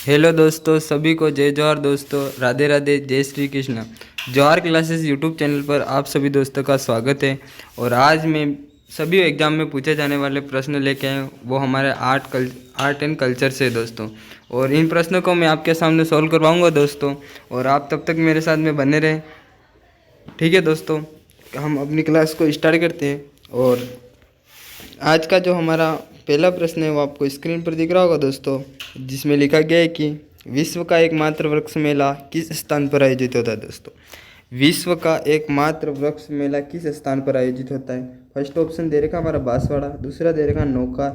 Hello दोस्तों, सभी को जय जौहर। दोस्तों राधे राधे, जय श्री कृष्ण। जौहर क्लासेस यूट्यूब चैनल पर आप सभी दोस्तों का स्वागत है। और आज मैं सभी एग्जाम में पूछे जाने वाले प्रश्न लेके आए हूँ, वो हमारे आर्ट एंड कल्चर से दोस्तों। और इन प्रश्नों को मैं आपके सामने सॉल्व करवाऊँगा दोस्तों, और आप तब तक मेरे साथ में बने रहें। ठीक है दोस्तों, हम अपनी क्लास को स्टार्ट करते हैं। और आज का जो हमारा पहला प्रश्न है वो आपको स्क्रीन पर दिख रहा होगा दोस्तों, जिसमें लिखा गया है कि विश्व का एकमात्र वृक्ष मेला किस स्थान पर आयोजित होता है दोस्तों। विश्व का एकमात्र वृक्ष मेला किस स्थान पर आयोजित होता है। फर्स्ट ऑप्शन दे रखा हमारा बांसवाड़ा, दूसरा दे रखा नौका,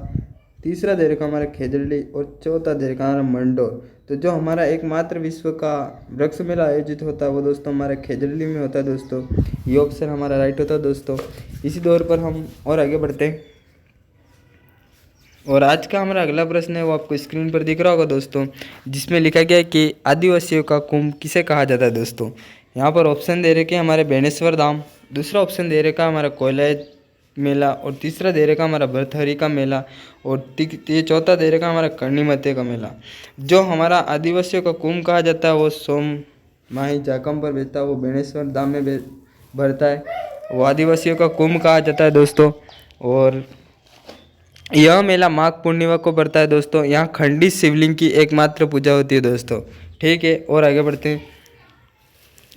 तीसरा दे रखा हमारा खेजड़ी और चौथा दे रखा हमारा मंडोर। तो जो हमारा एकमात्र विश्व का वृक्ष मेला आयोजित होता है वो दोस्तों हमारे खेजड़ी में होता है दोस्तों। ये ऑप्शन हमारा राइट होता है दोस्तों। इसी दौर पर हम और आगे बढ़ते हैं। और आज का हमारा अगला प्रश्न है वो आपको स्क्रीन पर दिख रहा होगा दोस्तों, जिसमें लिखा गया है कि आदिवासियों का कुंभ किसे कहा जाता है दोस्तों। यहाँ पर ऑप्शन दे रखे हमारे बेणेश्वर धाम, दूसरा ऑप्शन दे रखा हमारा कोयला मेला, और तीसरा दे रखा हमारा भरथरी का मेला, और ये चौथा दे रखा हमारा कर्णी मते का मेला। जो हमारा आदिवासियों का कुंभ कहा जाता है वो सोम माही जाकम पर बैठता है, वो बेणेश्वर धाम में भरता है, वो आदिवासियों का कुंभ कहा जाता है दोस्तों। और यह मेला माघ पूर्णिमा को पड़ता है दोस्तों। यहाँ खंडित शिवलिंग की एकमात्र पूजा होती है दोस्तों। ठीक है, और आगे बढ़ते हैं।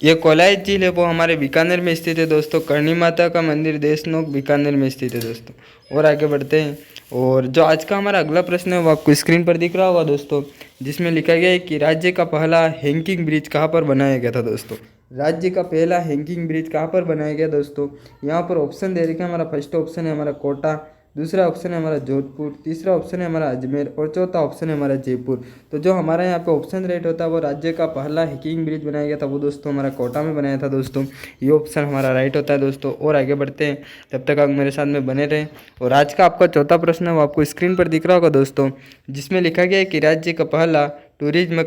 यह कोलाई झील है वो हमारे बीकानेर में स्थित है दोस्तों। कर्णी माता का मंदिर देशनोक बीकानेर में स्थित है दोस्तों। और आगे बढ़ते हैं। और जो आज का हमारा अगला प्रश्न है वो आपको स्क्रीन पर दिख रहा होगा दोस्तों, जिसमें लिखा गया है कि राज्य का पहला हैंगिंग ब्रिज कहाँ पर बनाया गया था दोस्तों। राज्य का पहला हैंगिंग ब्रिज कहाँ पर बनाया गया दोस्तों। यहाँ पर ऑप्शन दे रखे हमारा फर्स्ट ऑप्शन है हमारा कोटा, दूसरा ऑप्शन है हमारा जोधपुर, तीसरा ऑप्शन है हमारा अजमेर, और चौथा ऑप्शन है हमारा जयपुर। तो जो हमारा यहाँ पे ऑप्शन राइट होता है वो राज्य का पहला हैंगिंग ब्रिज बनाया गया था वो दोस्तों हमारा कोटा में बनाया था दोस्तों। ये ऑप्शन हमारा राइट होता है दोस्तों। और आगे बढ़ते हैं, तब तक आप मेरे साथ में बने रहें। और आज का आपका चौथा प्रश्न है वो आपको स्क्रीन पर दिख रहा होगा दोस्तों, जिसमें लिखा गया है कि राज्य का पहला टूरिज्म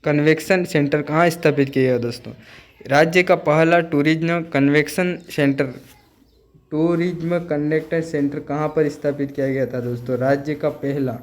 कन्वेक्शन सेंटर कहाँ स्थापित किया गया दोस्तों। राज्य का पहला टूरिज्म कन्वेक्शन सेंटर कहाँ पर स्थापित किया गया था दोस्तों। राज्य का पहला।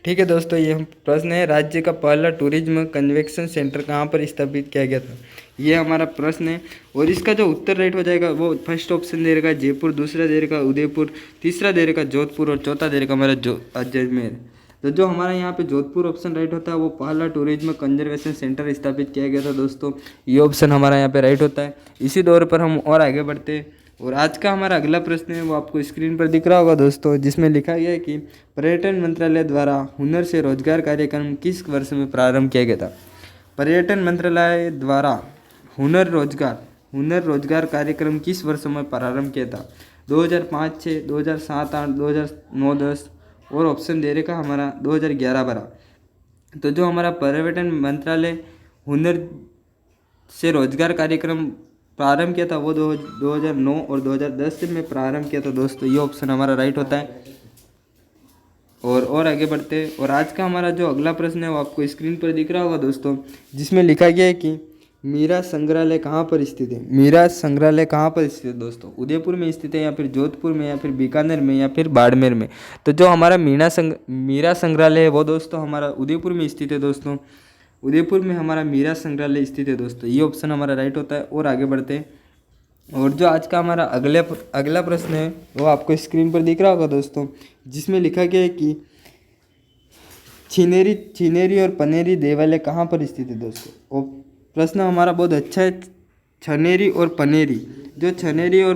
ठीक है दोस्तों, ये प्रश्न है राज्य का पहला टूरिज्म कन्वेक्शन सेंटर कहाँ पर स्थापित किया गया था, ये हमारा प्रश्न है। और इसका जो उत्तर राइट हो जाएगा वो फर्स्ट ऑप्शन दे रखा है जयपुर, दूसरा दे रखा है उदयपुर, तीसरा दे रखा है जोधपुर, और चौथा दे रखा हमारा अजमेर। तो जो हमारा यहाँ पे जोधपुर ऑप्शन राइट होता है वो पहला टूरिज्म कंजर्वेशन सेंटर स्थापित किया गया था दोस्तों। ये ऑप्शन हमारा यहाँ पे राइट होता है। इसी दौर पर हम और आगे बढ़ते हैं। और आज का हमारा अगला प्रश्न है वो आपको स्क्रीन पर दिख रहा होगा दोस्तों, जिसमें लिखा गया है कि पर्यटन मंत्रालय द्वारा हुनर से रोजगार कार्यक्रम किस वर्ष में प्रारंभ किया गया था। पर्यटन मंत्रालय द्वारा हुनर रोजगार कार्यक्रम किस वर्ष में प्रारंभ किया था। 2005, 6, 2007, 8, 2009, 10, और ऑप्शन दे रखा हमारा 2011-12। तो जो हमारा पर्यटन मंत्रालय हुनर से रोजगार कार्यक्रम प्रारंभ किया था वो 2009 और 2010 में प्रारंभ किया था दोस्तों। ये ऑप्शन हमारा राइट होता है। और आगे बढ़ते हैं। और आज का हमारा जो अगला प्रश्न है वो आपको स्क्रीन पर दिख रहा होगा दोस्तों, जिसमें लिखा गया है कि मीरा संग्रहालय कहाँ पर स्थित है। मीरा संग्रहालय कहाँ पर स्थित है दोस्तों। उदयपुर में स्थित है, या फिर जोधपुर में, या फिर बीकानेर में, या फिर बाड़मेर में। तो जो हमारा मीरा संग्रहालय है वो दोस्तों हमारा उदयपुर में स्थित है दोस्तों। उदयपुर में हमारा मीरा संग्रहालय स्थित है दोस्तों। ये ऑप्शन हमारा राइट होता है। और आगे बढ़ते हैं। और जो आज का हमारा अगला प्रश्न है वो आपको स्क्रीन पर दिख रहा होगा दोस्तों, जिसमें लिखा गया है कि छिनेरी और पनेरी देवालय कहाँ पर स्थित है दोस्तों। और प्रश्न हमारा बहुत अच्छा है। छनेरी और पनेरी, जो छनेरी और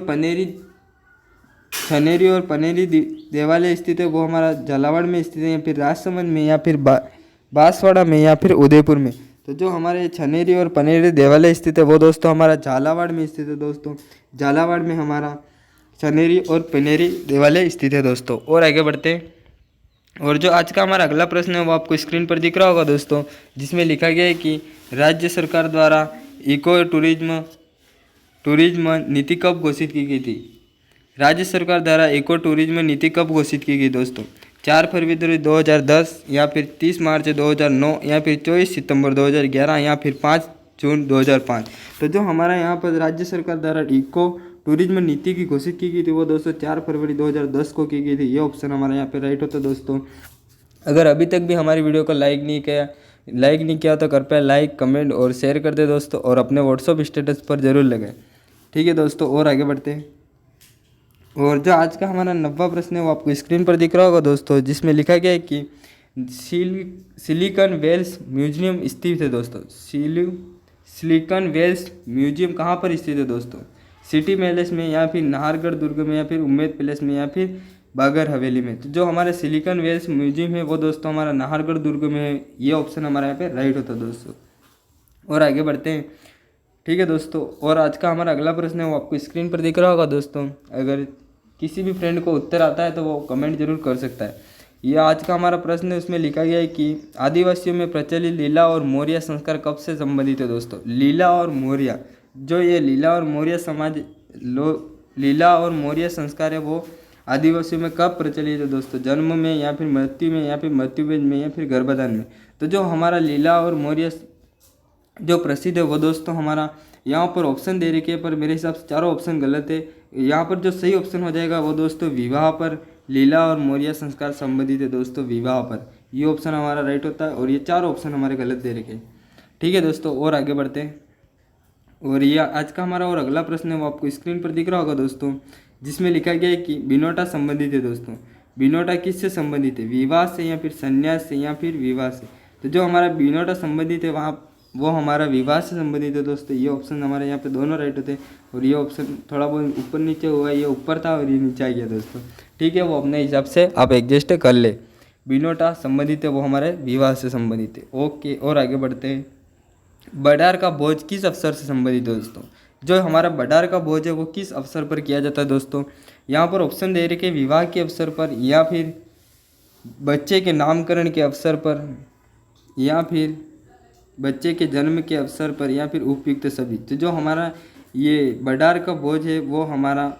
पनेरी देवालय स्थित है वो हमारा झालावाड़ में स्थित है, या फिर राजसमंद में, या फिर बांसवाड़ा में, या फिर उदयपुर में। तो जो हमारे छनेरी और पनेरी देवालय स्थित है वो दोस्तों हमारा झालावाड़ में स्थित है दोस्तों। झालावाड़ में हमारा छनेरी और पनेरी देवालय स्थित है दोस्तों। और आगे बढ़ते हैं। और जो आज का हमारा अगला प्रश्न है वो आपको स्क्रीन पर दिख रहा होगा दोस्तों, जिसमें लिखा गया है कि राज्य सरकार द्वारा इको टूरिज्म नीति कब घोषित की गई थी। राज्य सरकार द्वारा इको टूरिज्म नीति कब घोषित की गई दोस्तों। 4 फरवरी 2010, या फिर 30 मार्च 2009, या फिर 24 सितंबर 2011, या फिर 5 जून 2005। तो जो हमारा यहाँ पर राज्य सरकार द्वारा इको टूरिज्म नीति की घोषित की गई थी वो दोस्तों 4 फरवरी 2010 को की गई थी। ये ऑप्शन हमारा यहाँ पे राइट होता है दोस्तों। अगर अभी तक भी हमारी वीडियो को लाइक नहीं किया तो कृपया लाइक कमेंट और शेयर कर दे दोस्तों, और अपने व्हाट्सअप स्टेटस पर ज़रूर लगाएं। ठीक है दोस्तों, और आगे बढ़ते हैं। और जो आज का हमारा 90वां प्रश्न है वो आपको स्क्रीन पर दिख रहा होगा दोस्तों, जिसमें लिखा गया है कि सिलिकॉन वेल्स म्यूजियम स्थित है दोस्तों। सिलिकॉन वेल्स म्यूजियम कहाँ पर स्थित है दोस्तों? सिटी पैलेस में, या फिर नाहरगढ़ दुर्ग में, या फिर उम्मेद पैलेस में, या फिर बागर हवेली में? तो जो हमारा सिलिकॉन वेल्स म्यूजियम है वो दोस्तों हमारा नाहरगढ़ दुर्ग में है। ये ऑप्शन हमारा यहाँ पे राइट होता है दोस्तों। और आगे बढ़ते हैं। ठीक है दोस्तों, और आज का हमारा अगला प्रश्न है वो आपको स्क्रीन पर दिख रहा होगा दोस्तों। अगर किसी भी फ्रेंड को उत्तर आता है तो वो कमेंट जरूर कर सकता है। ये आज का हमारा प्रश्न है, उसमें लिखा गया है कि आदिवासियों में प्रचलित लीला और मौर्य संस्कार कब से संबंधित है दोस्तों? लीला और मौर्य, जो ये लीला और मौर्य लीला और मौर्य संस्कार है वो आदिवासियों में कब प्रचलित है दोस्तों? जन्म में, या फिर मृत्यु में, या फिर मृत्युवेद में, या फिर गर्भधान में? तो जो हमारा लीला और मौर्य जो प्रसिद्ध है वो दोस्तों हमारा यहाँ पर ऑप्शन दे रखे है, पर मेरे हिसाब से चारों ऑप्शन गलत है। यहाँ पर जो सही ऑप्शन हो जाएगा वो दोस्तों विवाह पर लीला और मौर्य संस्कार संबंधित है दोस्तों, विवाह पर। ये ऑप्शन हमारा राइट होता है, और ये चारों ऑप्शन हमारे गलत दे रखे हैं। ठीक है दोस्तों, और आगे बढ़ते हैं। और ये आज का हमारा और अगला प्रश्न है वो आपको स्क्रीन पर दिख रहा होगा दोस्तों, जिसमें लिखा गया है कि बिनोटा संबंधित है दोस्तों। बिनोटा किससे संबंधित है? विवाह से, या फिर संन्यास से, या फिर विवाह से? तो जो हमारा बिनोटा संबंधित है वहाँ वो हमारा विवाह से संबंधित है दोस्तों। ये ऑप्शन हमारे यहाँ पे दोनों राइट होते हैं, और ये ऑप्शन थोड़ा बहुत ऊपर नीचे हुआ है, ये ऊपर था और ये नीचे आ गया दोस्तों। ठीक है, वो अपने हिसाब से आप एडजस्ट कर ले। बिनोटा संबंधित है वो हमारे विवाह से संबंधित है। ओके, और आगे बढ़ते हैं। बडार का भोज किस अवसर से संबंधित है दोस्तों? जो हमारा बडार का भोज है वो किस अवसर पर किया जाता है दोस्तों? यहाँ पर ऑप्शन दे रखे विवाह के अवसर पर, या फिर बच्चे के नामकरण के अवसर पर, या फिर बच्चे के जन्म के अवसर पर, या फिर उपयुक्त सभी। तो जो हमारा ये बडार का भोज है वो हमारा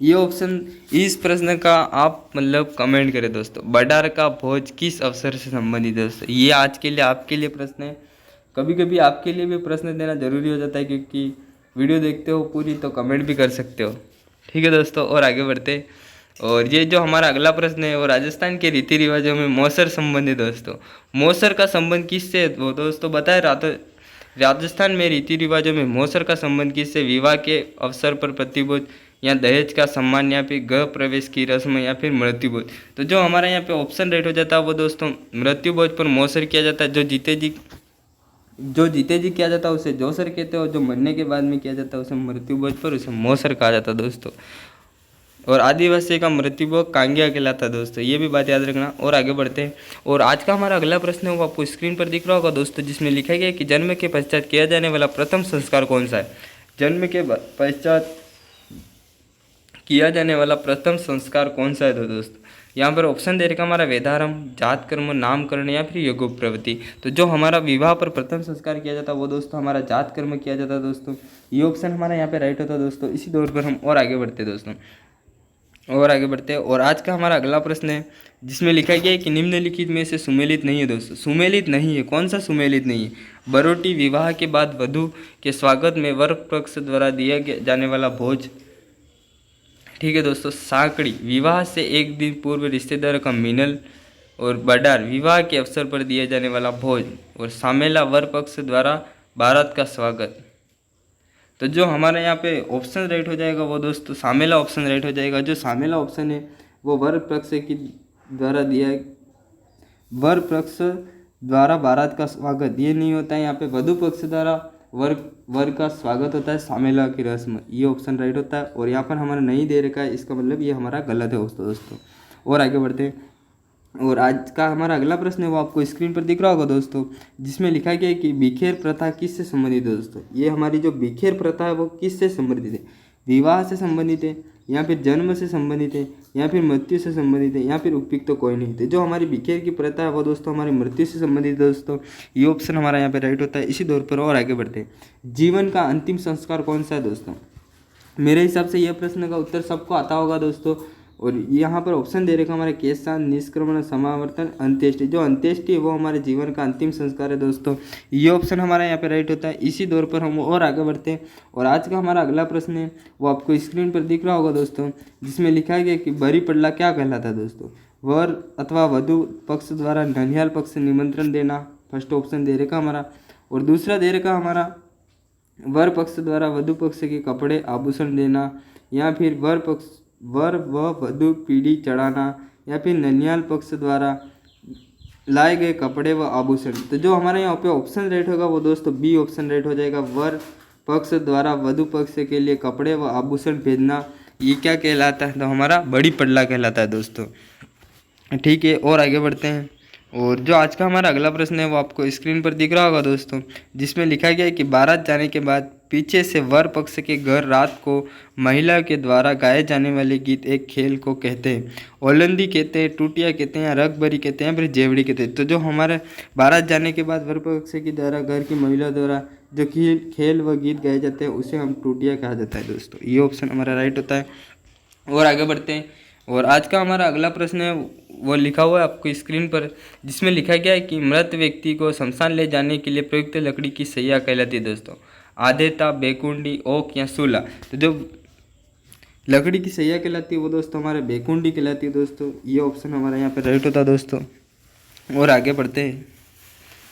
ये ऑप्शन इस प्रश्न का आप मतलब कमेंट करें दोस्तों। बडार का भोज किस अवसर से संबंधित है दोस्तों? ये आज के लिए आपके लिए प्रश्न है। कभी कभी आपके लिए भी प्रश्न देना जरूरी हो जाता है, क्योंकि वीडियो देखते हो पूरी तो कमेंट भी कर सकते हो। ठीक है दोस्तों, और आगे बढ़ते। और ये जो हमारा अगला प्रश्न है वो राजस्थान के रीति रिवाजों में मौसर संबंधित दोस्तों। मौसर का संबंध किससे है वो दोस्तों बताए? राजस्थान में रीति रिवाजों में मौसर का संबंध किससे? विवाह के अवसर पर प्रतिभोज, या दहेज का सम्मान, या फिर गृह प्रवेश की रस्म, या फिर मृत्यु भोज? तो जो हमारा यहाँ पे ऑप्शन राइट हो जाता है वो दोस्तों मृत्यु भोज पर मौसर किया जाता है। जो जीते जी किया जाता है उसे जोसर कहते हैं, और जो मरने के बाद में किया जाता है उसे मृत्यु भोज पर उसे मौसर कहा जाता है दोस्तों। और आदिवासी का मृत्यु भोज कांगिया कहलाता है दोस्तों, ये भी बात याद रखना। और आगे बढ़ते हैं। और आज का हमारा अगला प्रश्न है वो आपको स्क्रीन पर दिख रहा होगा दोस्तों, जिसमें लिखा गया है कि जन्म के पश्चात किया जाने वाला प्रथम संस्कार कौन सा है? जन्म के पश्चात किया जाने वाला प्रथम संस्कार कौन सा है तो दोस्तों? यहाँ पर ऑप्शन दे रखा हमारा वेदारंभ, जात कर्म, नामकरण, या फिर योगोप्रवृत्ति। तो जो हमारा विवाह पर प्रथम संस्कार किया जाता है वो दोस्तों हमारा जात कर्म किया जाता है दोस्तों। ये ऑप्शन हमारा यहाँ पे राइट होता है दोस्तों। इसी दौर पर हम और आगे बढ़ते दोस्तों, और आगे बढ़ते हैं। और आज का हमारा अगला प्रश्न है जिसमें लिखा गया है कि निम्नलिखित में से सुमेलित नहीं है दोस्तों। सुमेलित नहीं है, कौन सा सुमेलित नहीं है? बरोटी, विवाह के बाद वधू के स्वागत में वर पक्ष द्वारा दिया जाने वाला भोज। ठीक है दोस्तों, साकड़ी, विवाह से एक दिन पूर्व रिश्तेदार का मिलन। और बडार, विवाह के अवसर पर दिया जाने वाला भोज। और सामेला, वर पक्ष द्वारा बारात का स्वागत। तो जो हमारे यहाँ पे ऑप्शन राइट हो जाएगा वो दोस्तों सामेला ऑप्शन राइट हो जाएगा। जो सामेला ऑप्शन है वो वर पक्ष की द्वारा वर पक्ष द्वारा बारात का स्वागत, ये नहीं होता है। यहाँ पे वधु पक्ष द्वारा वर का स्वागत होता है, सामेला की रस्म। ये ऑप्शन राइट होता है। और यहाँ पर हमारा नहीं दे रखा है, इसका मतलब ये हमारा गलत है दोस्तों। और आगे बढ़ते हैं। और आज का हमारा अगला प्रश्न है वो आपको स्क्रीन पर दिख रहा होगा दोस्तों, जिसमें लिखा गया है कि बिखेर प्रथा किससे संबंधित है दोस्तों? ये हमारी जो बिखेर प्रथा है वो किससे संबंधित है? विवाह से संबंधित है, या फिर जन्म से संबंधित है, या फिर मृत्यु से संबंधित है, या फिर उपयुक्त तो कोई नहीं थे। जो हमारी बिखेर की प्रथा है वो दोस्तों हमारी मृत्यु से संबंधित है दोस्तों। ये ऑप्शन हमारा यहाँ पे राइट होता है। इसी दौर पर और आगे बढ़ते हैं। जीवन का अंतिम संस्कार कौन सा है दोस्तों? मेरे हिसाब से यह प्रश्न का उत्तर सबको आता होगा दोस्तों। और यहाँ पर ऑप्शन दे रखा हमारे केशांत, निष्क्रमण, समावर्तन, अंत्येष्टि। जो अंत्येष्टि है वो हमारे जीवन का अंतिम संस्कार है दोस्तों। ये ऑप्शन हमारा यहाँ पे राइट होता है। इसी दौर पर हम और आगे बढ़ते हैं और आज का हमारा अगला प्रश्न है वो आपको स्क्रीन पर दिख रहा होगा दोस्तों, जिसमें लिखा गया कि बरी पड़ला क्या कहलाता है दोस्तों। वर अथवा वधु पक्ष द्वारा ननिहाल पक्ष से निमंत्रण देना, फर्स्ट ऑप्शन दे रखा हमारा। और दूसरा दे रखा हमारा वर पक्ष द्वारा वधु पक्ष के कपड़े आभूषण देना, या फिर वर व वधु पीढ़ी चढ़ाना, या फिर ननिहाल पक्ष द्वारा लाए गए कपड़े व आभूषण। तो जो हमारे यहाँ पे ऑप्शन राइट होगा वो दोस्तों बी ऑप्शन राइट हो जाएगा। वर पक्ष द्वारा वधु पक्ष के लिए कपड़े व आभूषण भेजना, ये क्या कहलाता है? तो हमारा बड़ी पड़ला कहलाता है दोस्तों। ठीक है, और आगे बढ़ते हैं। और जो आज का हमारा अगला प्रश्न है वो आपको स्क्रीन पर दिख रहा होगा दोस्तों, जिसमें लिखा गया है कि बारात जाने के बाद पीछे से वर पक्ष के घर रात को महिला के द्वारा गाए जाने वाले गीत एक खेल को कहते हैं। ओलंदी कहते हैं, टूटिया कहते हैं, या रगबरी कहते हैं, फिर जेवड़ी कहते हैं। तो जो हमारे बारात जाने के बाद वर पक्ष के द्वारा घर की महिला द्वारा जो खेल व गीत गाए जाते हैं उसे हम टूटिया कहा जाता है दोस्तों। ये ऑप्शन हमारा राइट होता है। और आगे बढ़ते हैं और आज का हमारा अगला प्रश्न है वो लिखा हुआ है आपको स्क्रीन पर, जिसमें लिखा गया है कि मृत व्यक्ति को शमशान ले जाने के लिए प्रयुक्त लकड़ी की सैया कहलाती है दोस्तों। आदेता, बेकुंडी, ओक या सूला। तो जो लकड़ी की सैया कहलाती है वो दोस्तों हमारे बेकुंडी कहलाती है दोस्तों। ये ऑप्शन हमारा यहाँ पर राइट होता है दोस्तों। और आगे बढ़ते हैं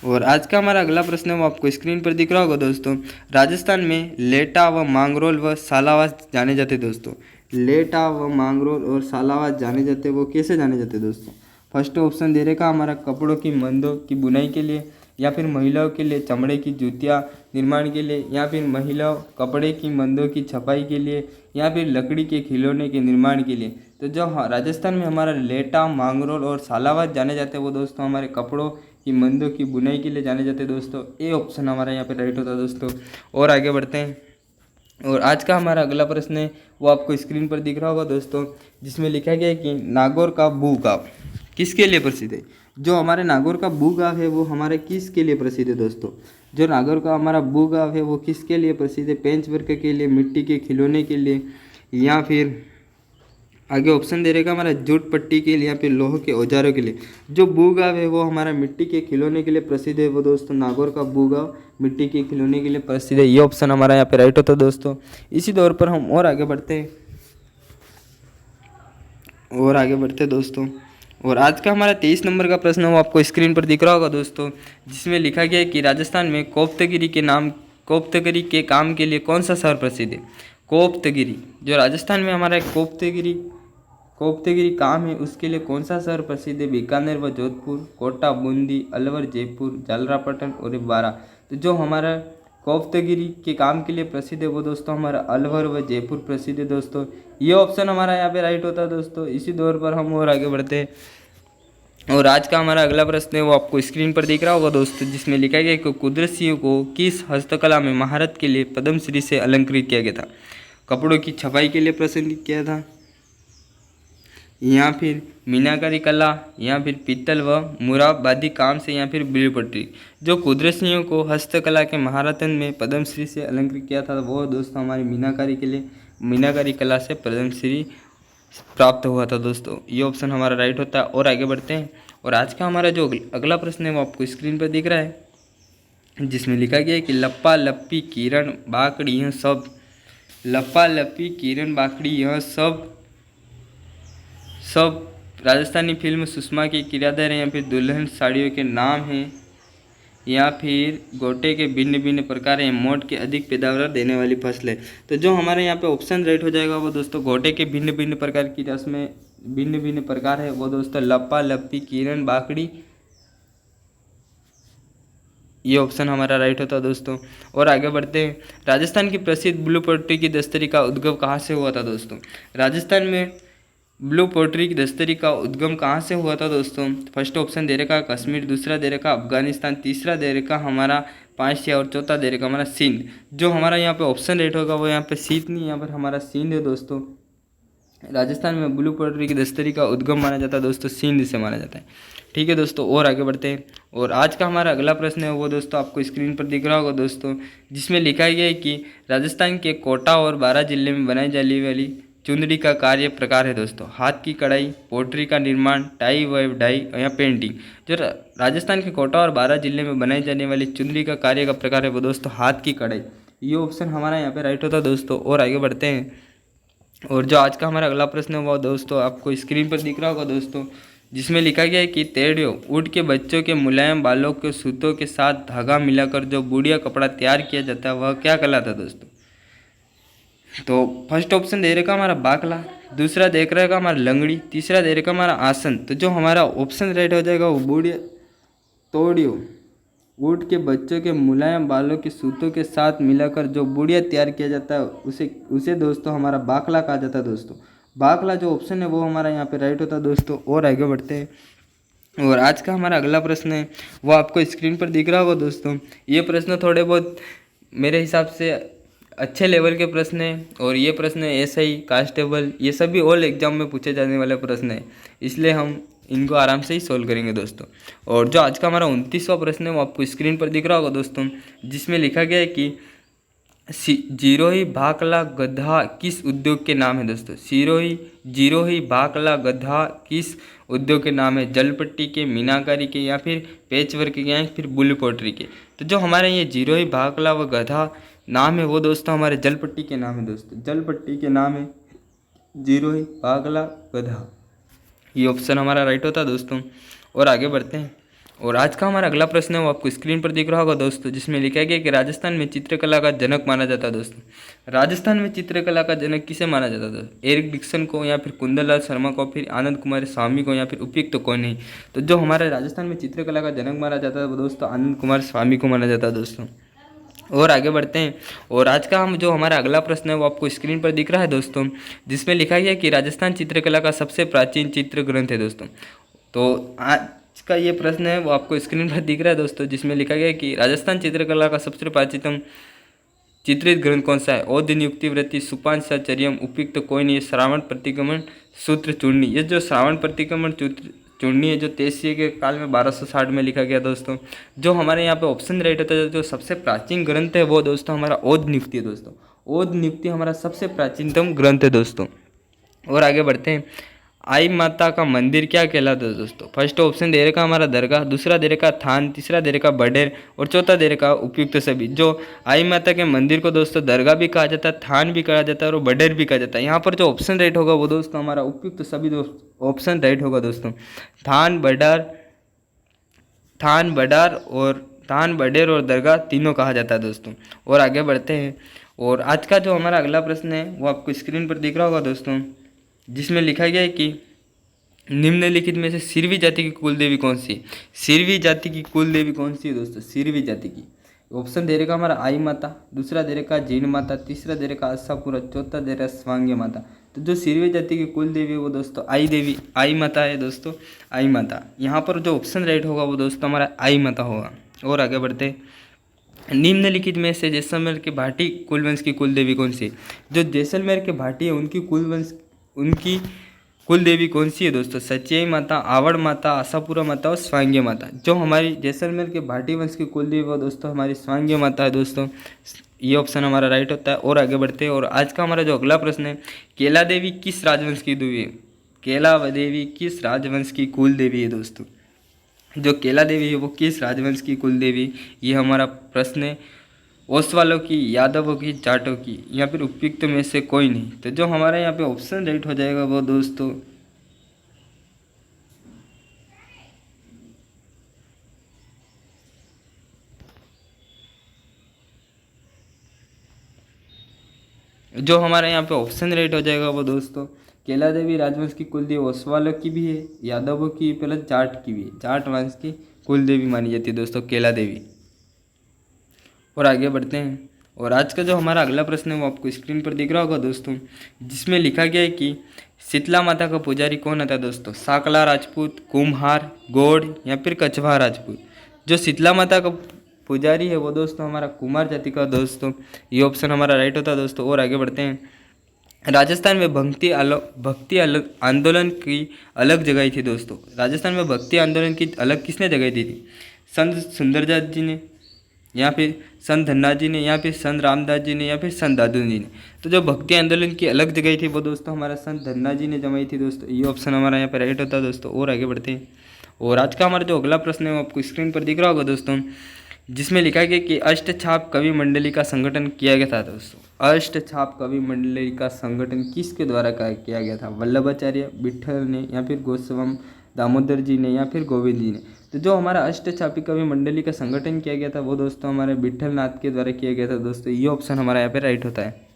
और आज का हमारा अगला प्रश्न है वो आपको स्क्रीन पर दिख रहा होगा दोस्तों। राजस्थान में लेटा व मांगरोल व सालावास जाने जाते दोस्तों। लेटा व मांगरोल और सालावास जाने जाते, वो कैसे जाने जाते दोस्तों? फर्स्ट ऑप्शन दे रखा हमारा कपड़ों की मंदों की बुनाई के लिए, या फिर महिलाओं के लिए चमड़े की जूतियाँ निर्माण के लिए, या फिर महिलाओं कपड़े की मंदों की छपाई के लिए, या फिर लकड़ी के खिलौने के निर्माण के लिए। तो जो राजस्थान में हमारा लेटा, मांगरोल और सालावास जाने जाते हैं वो दोस्तों हमारे कपड़ों की मंदों की बुनाई के लिए जाने जाते हैं दोस्तों। ए ऑप्शन हमारा यहाँ पे राइट होता है दोस्तों। और आगे बढ़ते हैं और आज का हमारा अगला प्रश्न है वो आपको स्क्रीन पर दिख रहा होगा दोस्तों, जिसमें लिखा गया है कि नागौर का बू गाँव किसके लिए प्रसिद्ध है? जो हमारे नागौर का बू गाँव है वो हमारे किसके लिए प्रसिद्ध है दोस्तों? जो नागौर का हमारा बू गाँव है वो किसके लिए प्रसिद्ध है? पेंच वर्क के लिए, मिट्टी के खिलौने के लिए, या फिर आगे ऑप्शन दे रहेगा हमारा जूट पट्टी के लिए, या फिर लोहे के औजारों के लिए। जो बू गाँव है वो हमारा मिट्टी के खिलौने के लिए प्रसिद्ध है वो दोस्तों। नागौर का बू गाँव मिट्टी के खिलौने के लिए प्रसिद्ध है। ये ऑप्शन हमारा यहाँ पे राइट होता है दोस्तों। इसी दौर पर हम और आगे बढ़ते हैं दोस्तों। और आज का हमारा 23 नंबर का प्रश्न वो आपको स्क्रीन पर दिख रहा होगा दोस्तों, जिसमें लिखा गया है कि राजस्थान में कोप्तगिरी के काम के लिए कौन सा शहर प्रसिद्ध है? कोप्तगिरी, जो राजस्थान में हमारा कोप्तगिरी काम है उसके लिए कौन सा शहर प्रसिद्ध है? बीकानेर व जोधपुर, कोटा, बूंदी, अलवर, जयपुर, झालरापाटन और बारा। तो जो हमारा कोप्तगिरी के काम के लिए प्रसिद्ध है वो दोस्तों हमारा अलवर व जयपुर प्रसिद्ध है दोस्तों। ये ऑप्शन हमारा यहाँ पे राइट होता है दोस्तों। इसी दौर पर हम और आगे बढ़ते हैं और आज का हमारा अगला प्रश्न है वो आपको स्क्रीन पर दिख रहा होगा दोस्तों, जिसमें लिखा गया है कि कुदरत सिंह को किस हस्तकला में महारत के लिए पद्मश्री से अलंकृत किया गया था? कपड़ों की छपाई के लिए पसंद किया था, या फिर मीनाकारी कला, या फिर पीतल व मुराबादी काम से, या फिर बिल पट्टी। जो कुदरत सिंह को हस्तकला के महारत्न में पद्मश्री से अलंकृत किया था वो दोस्तों हमारी मीनाकारी कला से पद्मश्री प्राप्त हुआ था दोस्तों। ये ऑप्शन हमारा राइट होता है। और आगे बढ़ते हैं और आज का हमारा जो अगला प्रश्न है वो आपको स्क्रीन पर दिख रहा है, जिसमें लिखा गया है कि लप्पा लप्पी किरण बाकड़ी यह सब, लप्पा लप्पी किरण बाकड़ी यह सब राजस्थानी फिल्म सुषमा के किरदार हैं, या फिर दुल्हन साड़ियों के नाम हैं, या फिर गोटे के भिन्न भिन्न प्रकार हैं, मोट के अधिक पैदावार देने वाली फसलें। तो जो हमारे यहाँ पे ऑप्शन राइट हो जाएगा वो दोस्तों गोटे के भिन्न भिन्न प्रकार की रस्में भिन्न भिन्न प्रकार है वो दोस्तों लप्पा लप्पी किरण बाकड़ी, ये ऑप्शन हमारा राइट होता है दोस्तों। और आगे बढ़ते हैं। राजस्थान की प्रसिद्ध ब्लू पोट्री की दस्तरी का उद्गम कहाँ से हुआ था दोस्तों? राजस्थान में ब्लू पोट्री की दस्तरी का उद्गम कहाँ से हुआ था दोस्तों? फर्स्ट ऑप्शन दे रखा कश्मीर, दूसरा दे रखा अफगानिस्तान, तीसरा दे रखा हमारा पाँच और चौथा दे रखा हमारा सिंध। जो हमारा यहाँ पे ऑप्शन राइट होगा वो यहाँ पे सिंध नहीं, यहाँ पर हमारा सिंध है दोस्तों। राजस्थान में ब्लू पोट्री की दस्तरी का उद्गम माना जाता है दोस्तों, सिंध से माना जाता है। ठीक है दोस्तों, और आगे बढ़ते हैं और आज का हमारा अगला प्रश्न है वो दोस्तों आपको स्क्रीन पर दिख रहा होगा दोस्तों, जिसमें लिखा गया है कि राजस्थान के कोटा और बारां जिले में बनाई जाने वाली चुंदड़ी का कार्य प्रकार है दोस्तों? हाथ की कढ़ाई, पोट्री का निर्माण, टाई व डाई या पेंटिंग। जो राजस्थान के कोटा और बारां जिले में बनाई जाने वाली चुंदड़ी का कार्य का प्रकार है वो दोस्तों हाथ की कढ़ाई। ये ऑप्शन हमारा यहाँ पे राइट होता है दोस्तों। और आगे बढ़ते हैं। और जो आज का हमारा अगला प्रश्न है वो दोस्तों आपको स्क्रीन पर दिख रहा होगा दोस्तों, जिसमें लिखा गया है कि तेड़ियों ऊँट के बच्चों के मुलायम बालों के सूतों के साथ धागा मिलाकर जो बुढ़िया कपड़ा तैयार किया जाता है वह क्या कहलाता है दोस्तों? तो फर्स्ट ऑप्शन दे रखा हमारा बाकला, दूसरा देख रहेगा हमारा लंगड़ी, तीसरा दे रखा हमारा आसन। तो जो हमारा ऑप्शन राइट हो जाएगा वो बुढ़िया तोड़ियों ऊँट के बच्चों के मुलायम बालों के सूतों के साथ मिलाकर जो बुढ़िया तैयार किया जाता है उसे उसे दोस्तों हमारा बाकला कहा जाता है दोस्तों। बाकला जो ऑप्शन है वो हमारा यहाँ पे राइट होता है दोस्तों। और आगे बढ़ते हैं। और आज का हमारा अगला प्रश्न है वो आपको स्क्रीन पर दिख रहा होगा दोस्तों। ये प्रश्न थोड़े बहुत मेरे हिसाब से अच्छे लेवल के प्रश्न हैं, और ये प्रश्न एसआई कांस्टेबल ये सभी ऑल एग्जाम में पूछे जाने वाले प्रश्न हैं, इसलिए हम इनको आराम से ही सोल्व करेंगे दोस्तों। और जो आज का हमारा 29वां प्रश्न है वो आपको स्क्रीन पर दिख रहा होगा दोस्तों, जिसमें लिखा गया है कि जीरोही भाकला गधा किस उद्योग के नाम है दोस्तों? जीरोही भाकला गधा किस उद्योग के नाम है? जलपट्टी के, मीनाकारी के, या फिर पेचवर्क के, या फिर बुल पोट्री के। तो जो हमारे ये जीरोही भाकला व गधा नाम है वो दोस्तों हमारे जलपट्टी के नाम है दोस्तों। जलपट्टी के नाम है जीरोही भाकला गधा। ये ऑप्शन हमारा राइट होता है दोस्तों। और आगे बढ़ते हैं। और आज का हमारा अगला प्रश्न है वो आपको स्क्रीन पर दिख रहा होगा दोस्तों, जिसमें लिखा गया कि राजस्थान में चित्रकला का जनक माना जाता है दोस्तों। राजस्थान में चित्रकला का जनक किसे माना जाता है दोस्तों? एरिक डिक्सन को, या फिर कुंदनलाल शर्मा को, फिर आनंद कुमार स्वामी को, या फिर उपयुक्त तो कोई नहीं। तो जो हमारे राजस्थान में चित्रकला का जनक माना जाता है वो दोस्तों आनंद कुमार स्वामी को माना जाता है दोस्तों। और आगे बढ़ते हैं। और आज का हम जो हमारा अगला प्रश्न है वो आपको स्क्रीन पर दिख रहा है दोस्तों, जिसमें लिखा गया है कि राजस्थान चित्रकला का सबसे प्राचीन चित्र ग्रंथ है दोस्तों। तो आज का ये प्रश्न है वो आपको स्क्रीन पर दिख रहा है दोस्तों, जिसमें लिखा गया है कि राजस्थान चित्रकला का सबसे प्राचीनतम चित्रित ग्रंथ कौन सा है? औद्ध नियुक्ति वृत्ति, सुपान साचर्यम, उपयुक्त तो कोई नहीं, श्रावण प्रतिक्रमण सूत्र चूर्णी। ये जो श्रावण प्रतिक्रमण चूर्णी है जो तेईसवीं के काल में 1260 में लिखा गया दोस्तों। जो हमारे यहाँ पे ऑप्शन राइट होता है, जो सबसे प्राचीन ग्रंथ है वो दोस्तों हमारा औद्ध नियुक्ति है दोस्तों। औद्ध नियुक्ति हमारा सबसे प्राचीनतम ग्रंथ है दोस्तों। और आगे बढ़ते हैं। आई माता का मंदिर क्या कहलाता है दोस्तों? फर्स्ट ऑप्शन दे रखा हमारा दरगाह, दूसरा दे रखा थान, तीसरा दे रखा बडेर, और चौथा दे रखा उपयुक्त सभी। जो आई माता के मंदिर को दोस्तों दरगाह भी कहा जाता है, थान भी कहा जाता है, और बडेर भी कहा जाता है। यहाँ पर जो ऑप्शन राइट होगा वो दोस्तों हमारा उपयुक्त सभी ऑप्शन राइट होगा दोस्तों। थान बडेर और दरगाह तीनों कहा जाता है दोस्तों। और आगे बढ़ते हैं। और आज का जो हमारा अगला प्रश्न है वो आपको स्क्रीन पर दिख रहा होगा दोस्तों, जिसमें लिखा गया है कि निम्नलिखित में से सिरवी जाति की कुल देवी कौन सी है? सिरवी जाति की कुल देवी कौन सी है दोस्तों? सिरवी जाति की ऑप्शन दे रखा हमारा आई माता, दूसरा दे रखा जीण माता, तीसरा दे रखा आशापुरा, चौथा दे रहा स्वांग्य माता। तो जो सिरवी जाति की कुल देवी है वो दोस्तों आई माता है दोस्तों, आई माता। यहाँ पर जो ऑप्शन राइट होगा वो दोस्तों हमारा आई माता होगा। और आगे बढ़ते हैं। निम्नलिखित में से जैसलमेर के भाटी कुलवंश की कुल देवी कौन सी है? जो जैसलमेर के भाटी है उनकी कुल देवी कौन सी है दोस्तों? सचियाई माता, आवड़ माता, आशापुरा माता और स्वांग्य माता। जो हमारी जैसलमेर के भाटी वंश की कुल देवी वो दोस्तों हमारी स्वांग्य माता है दोस्तों। ये ऑप्शन हमारा राइट होता है। और आगे बढ़ते हैं। और आज का हमारा जो अगला प्रश्न है, केला देवी किस राजवंश की देवी है? केला देवी किस राजवंश की कुल देवी है दोस्तों? जो केला देवी है वो किस राजवंश की कुल देवी, ये हमारा प्रश्न है। ओसवालों की, यादवों की, जाटों की, या फिर उपयुक्त में से कोई नहीं। तो जो हमारे यहाँ पे ऑप्शन राइट हो जाएगा वो दोस्तों जो हमारे यहाँ पे ऑप्शन राइट हो जाएगा वो दोस्तों केला देवी राजवंश की कुल देवी ओसवालों की भी है, यादवों की प्लस जाट की भी है। जाट वंश की कुल देवी मानी जाती है दोस्तों केला देवी। और आगे बढ़ते हैं। और आज का जो हमारा अगला प्रश्न है वो आपको स्क्रीन पर दिख रहा होगा दोस्तों, जिसमें लिखा गया है कि शीतला माता का पुजारी कौन आता है दोस्तों? साकला राजपूत, कुम्हार, गौड़, या फिर कछवाहा राजपूत। जो शीतला माता का पुजारी है वो दोस्तों हमारा कुमार जाति का दोस्तों। ये ऑप्शन हमारा राइट होता है दोस्तों। और आगे बढ़ते हैं। राजस्थान में भक्ति आंदोलन की अलग जगह थी दोस्तों। राजस्थान में भक्ति आंदोलन की अलग किसने जगह दी थी? संत सुंदरदास जी ने, या फिर संत धन्ना जी ने, या फिर संत रामदास जी ने, या फिर संत दादू जी ने। तो जो भक्ति आंदोलन की अलग जगह थी वो दोस्तों हमारा संत धन्ना जी ने जमाई थी दोस्तों। ये ऑप्शन हमारा यहाँ पे राइट होता है दोस्तों। और आगे बढ़ते हैं। और आज का हमारा जो अगला प्रश्न है वो आपको स्क्रीन पर दिख रहा होगा दोस्तों, जिसमें लिखा गया कि अष्टछाप कवि मंडली का संगठन किया गया था दोस्तों। अष्टछाप कवि मंडली का संगठन किसके द्वारा किया गया था? वल्लभाचार्य, विठल ने, या फिर गोस्वामी दामोदर जी ने, या फिर गोविंद जी ने। तो जो हमारा अष्टछापी कवि मंडली का संगठन किया गया था वो दोस्तों हमारे विठल नाथ के द्वारा किया गया था दोस्तों। ये ऑप्शन हमारा यहाँ पे राइट होता है।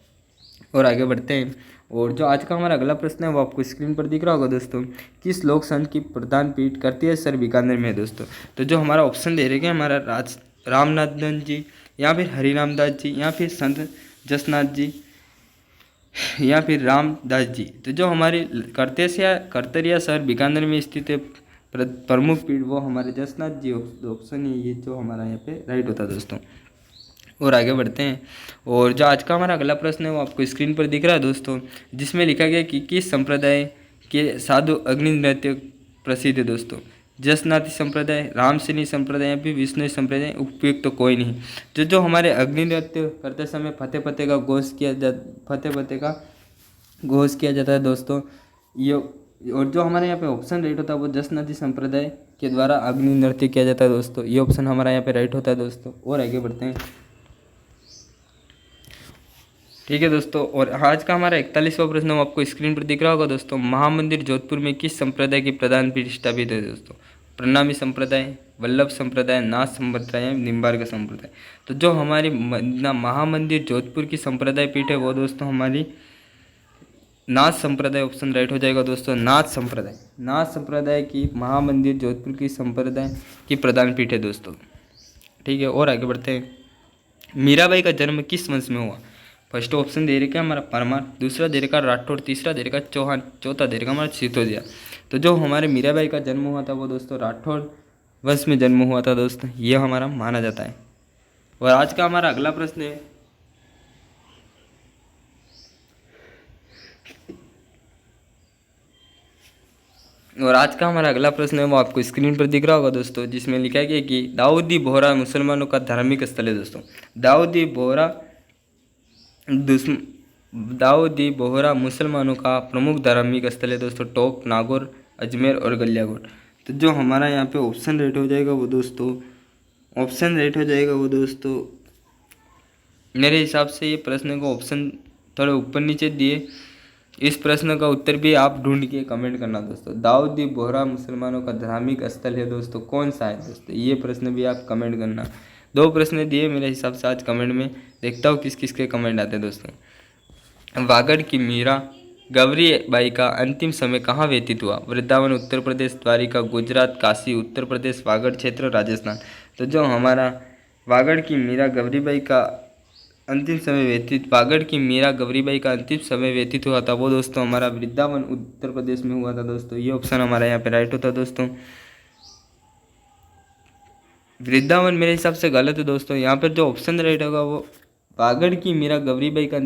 और आगे बढ़ते हैं। और जो आज का हमारा अगला प्रश्न है वो आपको स्क्रीन पर दिख रहा होगा दोस्तों, किस लोक संघ की प्रधान पीठ करती है सर बीकानेर में दोस्तों। तो जो हमारा ऑप्शन दे रहे हैं हमारा रामनाथन जी, या फिर हरिरामदास जी, या फिर संत जसनाथ जी, या फिर रामदास जी। तो जो हमारी करतरिया शहर बीकानेर में स्थित है प्रमुख पीठ वो हमारे जसनाथ जी ऑप्शन है ये जो हमारा यहाँ पे राइट होता है दोस्तों। और आगे बढ़ते हैं। और जो आज का हमारा अगला प्रश्न है वो आपको स्क्रीन पर दिख रहा है दोस्तों, जिसमें लिखा गया कि किस संप्रदाय के साधु अग्नि नृत्य प्रसिद्ध है दोस्तों। जसनाथी संप्रदाय, रामसेनी संप्रदाय, या फिर विष्णु संप्रदाय, उपयुक्त तो कोई नहीं। जो हमारे अग्नि नृत्य करते समय फतेह फतेह का घोष किया जाता है दोस्तों। ये और जो हमारे यहाँ पे ऑप्शन राइट होता है वो जसनाथी संप्रदाय के द्वारा अग्नि नृत्य किया जाता है दोस्तों। ये ऑप्शन हमारा यहाँ पे राइट होता है दोस्तों। और आगे बढ़ते हैं। ठीक है दोस्तों। और आज का हमारा 41वां प्रश्न आपको स्क्रीन पर दिख रहा होगा दोस्तों, महामंदिर जोधपुर में किस संप्रदाय की प्रधान पीठ स्थापित है दोस्तों। प्रणामी संप्रदाय, वल्लभ संप्रदाय, नाथ संप्रदाय, निम्बार्क संप्रदाय। तो जो हमारी महामंदिर जोधपुर की संप्रदाय पीठ है वो दोस्तों हमारी नाथ संप्रदाय ऑप्शन राइट हो जाएगा दोस्तों। नाथ संप्रदाय की महामंदिर जोधपुर की संप्रदाय की प्रधान पीठ है दोस्तों। ठीक है। और आगे बढ़ते हैं। मीराबाई का जन्म किस वंश में हुआ? फर्स्ट ऑप्शन दे रखा है हमारा परमार, दूसरा दे रखा राठौड़, तीसरा दे रखा चौहान, चौथा दे रखा हमारा सिसोदिया। तो जो हमारे मीराबाई का जन्म हुआ था वो दोस्तों राठौड़ वंश में जन्म हुआ था दोस्तों। यह हमारा माना जाता है। और आज का हमारा अगला प्रश्न है वो आपको स्क्रीन पर दिख रहा होगा दोस्तों, जिसमें लिखा है कि दाऊदी बोहरा मुसलमानों का धार्मिक स्थल है दोस्तों। दाऊदी बोहरा मुसलमानों का प्रमुख धार्मिक स्थल है दोस्तों। टोंक, नागौर, अजमेर और गलियाकोट। तो जो हमारा यहाँ पे ऑप्शन राइट हो जाएगा वो दोस्तों मेरे हिसाब से ये प्रश्न को ऑप्शन थोड़े ऊपर नीचे दिए। इस प्रश्न का उत्तर भी आप ढूंढ के कमेंट करना दोस्तों। दाऊदी बोहरा मुसलमानों का धार्मिक स्थल है दोस्तों, कौन सा है दोस्तों? ये प्रश्न भी आप कमेंट करना। 2 प्रश्न दिए मेरे हिसाब से आज कमेंट में, देखता हूँ किस किस के कमेंट आते हैं दोस्तों। वागड़ की मीरा गौरी बाई का अंतिम समय कहाँ व्यतीत हुआ? वृंदावन उत्तर प्रदेश, द्वारिका गुजरात, काशी उत्तर प्रदेश, वागड़ क्षेत्र राजस्थान। तो जो हमारा वागड़ की मीरा गौरीबाई का अंतिम समय व्यतीत हुआ था वो दोस्तों हमारा वृंदावन उत्तर प्रदेश में हुआ था दोस्तों। ये ऑप्शन हमारा यहाँ पे राइट होता है दोस्तों। वृंदावन मेरे हिसाब से गलत है दोस्तों। यहाँ पर जो ऑप्शन राइट होगा वो वागड़ की मीरा गौरीबाई का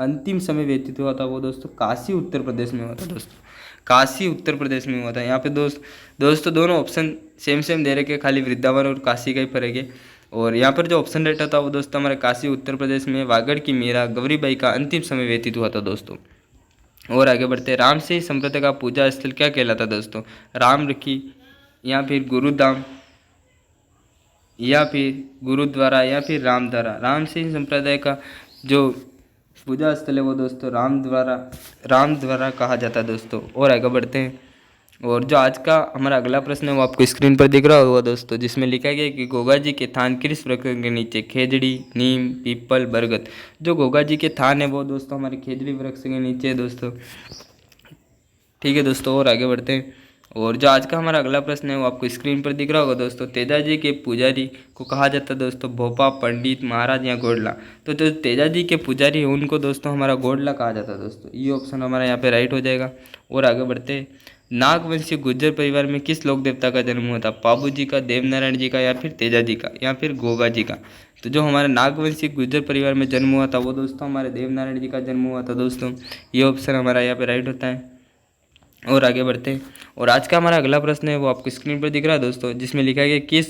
अंतिम समय व्यतीत हुआ था वो दोस्तों काशी उत्तर प्रदेश में हुआ था दोस्तों। काशी उत्तर प्रदेश में हुआ था। यहाँ पे दोस्तों दोनों ऑप्शन सेम दे रखे, खाली वृंदावन और काशी का ही फर्क है। और यहाँ पर जो ऑप्शन राइट था वो दोस्तों हमारे काशी उत्तर प्रदेश में वागड़ की मीरा गौरीबाई का अंतिम समय व्यतीत हुआ था दोस्तों। और आगे बढ़ते हैं। राम से संप्रदाय का पूजा स्थल क्या कहलाता दोस्तों? राम रखी, या फिर गुरुधाम, या फिर गुरुद्वारा, या फिर रामद्वारा। राम सिंह संप्रदाय का जो पूजा स्थल है वो दोस्तों रामद्वारा कहा जाता है दोस्तों। और आगे बढ़ते हैं। और जो आज का हमारा अगला प्रश्न है वो आपको स्क्रीन पर दिख रहा होगा दोस्तों, जिसमें लिखा गया है कि गोगा जी के थान किस वृक्ष के नीचे? खेजड़ी, नीम, पीपल, बरगद। जो गोगा जी के थान है वो दोस्तों हमारे खेजड़ी वृक्ष के नीचे है दोस्तों। ठीक है दोस्तों। और आगे बढ़ते हैं। और जो आज का हमारा अगला प्रश्न है वो आपको स्क्रीन पर दिख रहा होगा दोस्तों, तेजाजी के पुजारी को कहा जाता है दोस्तों भोपा, पंडित, महाराज या गोडला। तो जो तेजाजी के पुजारी है उनको दोस्तों हमारा गोडला कहा जाता है दोस्तों। ये ऑप्शन हमारा यहाँ पे राइट हो जाएगा। और आगे बढ़ते हैं। नागवंशी गुर्जर परिवार में किस लोक देवता का जन्म हुआ था? पाबू जी का, देवनारायण जी का, या फिर तेजाजी का, या फिर गोगा जी का। तो जो हमारे नागवंशी गुर्जर परिवार में जन्म हुआ था वो दोस्तों हमारे देवनारायण जी का जन्म हुआ था दोस्तों। ये ऑप्शन हमारा यहाँ पे राइट होता है। और आगे बढ़ते हैं। और आज का हमारा अगला प्रश्न है वो आपको स्क्रीन पर दिख रहा है दोस्तों, जिसमें लिखा गया किस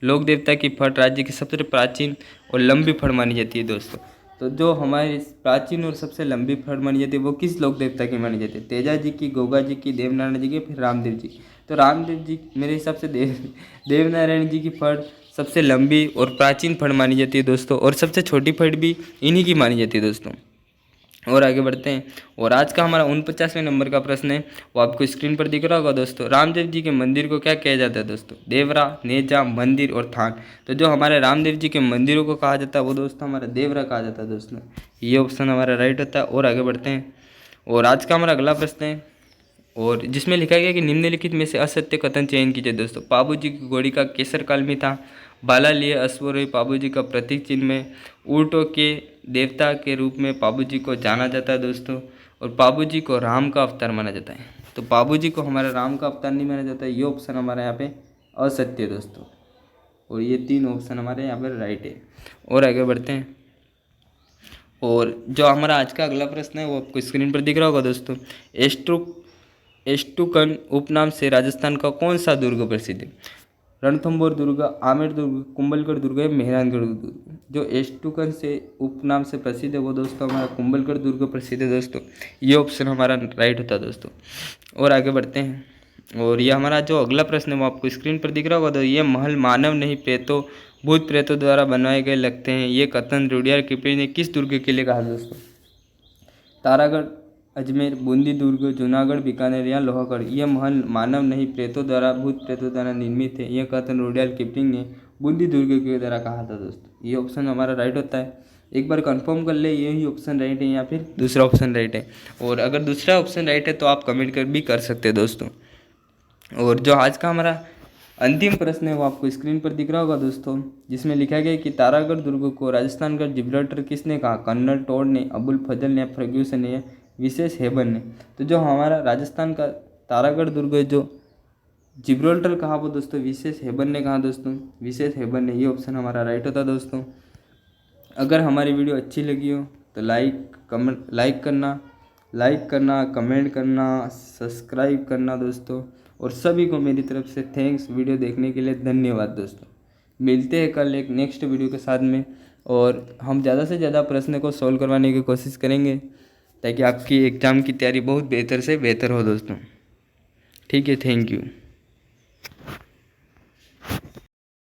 लोक देवता की फट राज्य की सबसे प्राचीन और लंबी फट मानी जाती है दोस्तों। तो जो हमारी प्राचीन और सबसे लंबी फट मानी जाती है वो किस लोक देवता की मानी जाती है? तेजा जी की, गोगा जी की, देवनारायण जी की, फिर रामदेव जी। तो रामदेव जी मेरे हिसाब से देवनारायण जी की फट सबसे लंबी और प्राचीन फट मानी जाती है दोस्तों, और सबसे छोटी फट भी इन्हीं की मानी जाती है दोस्तों। और आगे बढ़ते हैं, और आज का हमारा 49वें नंबर का प्रश्न है, वो आपको स्क्रीन पर दिख रहा होगा दोस्तों। रामदेव जी के मंदिर को क्या कहा जाता है दोस्तों? देवरा, नेजा, मंदिर और थान। तो जो हमारे रामदेव जी के मंदिरों को कहा जाता है वो दोस्तों हमारा देवरा कहा जाता है दोस्तों। ये ऑप्शन हमारा राइट होता है। और आगे बढ़ते हैं, और आज का हमारा अगला प्रश्न है, और जिसमें लिखा गया कि निम्नलिखित में से असत्य कथन चयन कीजिए दोस्तों। पाबू जी की घोड़ी का केसर काल में था, बाला लिए अश्वरोही पाबू जी का प्रतीक चिन्ह में, ऊँटों के देवता के रूप में पाबू जी को जाना जाता है दोस्तों, और पाबू जी को राम का अवतार माना जाता है। तो पाबू जी को हमारा राम का अवतार नहीं माना जाता है, ये ऑप्शन हमारे यहाँ पे असत्य है दोस्तों, और ये 3 ऑप्शन हमारे यहाँ पर राइट है। और आगे बढ़ते हैं, और जो हमारा आज का अगला प्रश्न है वो आपको स्क्रीन पर दिख रहा होगा दोस्तों। एस्टुकन उपनाम से राजस्थान का कौन सा दुर्ग प्रसिद्ध है? रणथंभौर दुर्ग, आमेर दुर्ग, कुंभलगढ़ दुर्ग या मेहरानगढ़ दुर्ग। जो एस्टुकन से उपनाम से प्रसिद्ध है वो दोस्तों हमारा कुंभलगढ़ दुर्ग प्रसिद्ध है दोस्तों। ये ऑप्शन हमारा राइट होता है दोस्तों। और आगे बढ़ते हैं, और ये हमारा जो अगला प्रश्न है वो आपको स्क्रीन पर दिख रहा होगा। तो ये महल मानव नहीं प्रेतों भूत प्रेतों द्वारा बनवाए गए लगते हैं, ये कथन रुडियार्ड किपलिंग ने किस दुर्ग के लिए कहा दोस्तों? तारागढ़, अजमेर, बूंदी दुर्ग, जूनागढ़, बीकानेर या लोहागढ़। यह महल मानव नहीं प्रेतों द्वारा भूत प्रेतों द्वारा निर्मित है, यह कथन रुडियार्ड किपलिंग ने बूंदी दुर्ग के द्वारा कहा था दोस्तों। ये ऑप्शन हमारा राइट होता है। एक बार कंफर्म कर ले यही ऑप्शन राइट है या फिर दूसरा ऑप्शन राइट है। और अगर दूसरा ऑप्शन राइट है तो आप कमेंट कर भी कर सकते हैं दोस्तों। और जो आज का हमारा अंतिम प्रश्न है वो आपको स्क्रीन पर दिख रहा होगा दोस्तों, जिसमें लिखा गया है कि तारागढ़ दुर्ग को राजस्थान का जिब्राल्टर किसने कहा? कर्नल टॉड ने, अबुल फजल ने, फर्ग्यूसन ने, विशेष हेबन ने। तो जो हमारा राजस्थान का तारागढ़ दुर्ग है जो जिब्राल्टर कहा वो दोस्तों विशेष हेबन ने कहा दोस्तों, विशेष हेबन ने। ये ऑप्शन हमारा राइट होता दोस्तों। अगर हमारी वीडियो अच्छी लगी हो तो लाइक करना, कमेंट करना, सब्सक्राइब करना दोस्तों। और सभी को मेरी तरफ से थैंक्स वीडियो देखने के लिए, धन्यवाद दोस्तों। मिलते हैं कल एक नेक्स्ट वीडियो के साथ में, और हम ज़्यादा से ज़्यादा प्रश्न को सॉल्व करवाने की कोशिश करेंगे ताकि आपकी एग्ज़ाम की तैयारी बहुत बेहतर से बेहतर हो दोस्तों। ठीक है, थैंक यू।